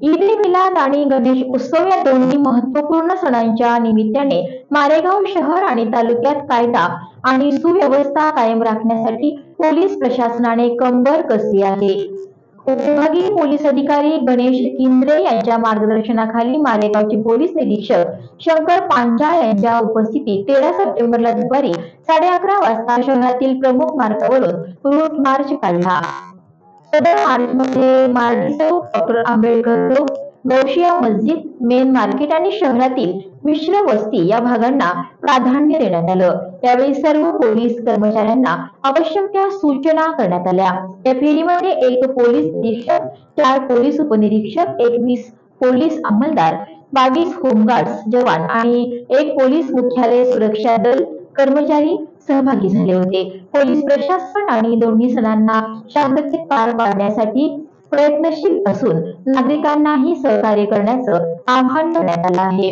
ईद-ए मिलाद आणि गणेश उत्सव या दोन्ही महत्त्वपूर्ण सणांच्या निमित्ताने मारेगाव शहर आणि तालुक्यात कायदा आणि सुव्यवस्था कायम राखण्यासाठी पोलीस प्रशासनाने कंबर कसली आहे। उपविभागीय पोलीस अधिकारी गणेश किंद्रे यांच्या मार्गदर्शनाखाली मारेगावचे पोलीस निरीक्षक शंकर पांचाळ यांच्या उपस्थितीत 13 सप्टेंबरला दुपारी 11:30 वाजता शहरातील प्रमुख मार्गावरून रूट मार्च काढला। सदर मार्चमध्ये मार्गी चौक, डॉक्टर आंबेडकर चौक, गौशिया मस्जिद, मेन मार्केट आणि शहरातील मिश्र वस्ती या भागांना प्राधान्य देण्यात आलं। त्यावेळी सर्व पोलीस कर्मचाऱ्यांना आवश्यक त्या सूचना करण्यात आल्या। या फेरीमध्ये 1 पोलीस निरीक्षक, 4 पोलीस उपनिरीक्षक, 21 पोलीस अंमलदार, 22 होमगार्ड्स जवान आणि 1 पोलीस मुख्यालय सुरक्षा दल कर्मचारी सहभागी झाले होते। पोलीस प्रशासन आणि दोन्ही सणांना शांततेत पार पाडण्यासाठी प्रयत्नशील असून नागरिकांनाही सहकार्य करण्याचं आवाहन करण्यात आलं आहे।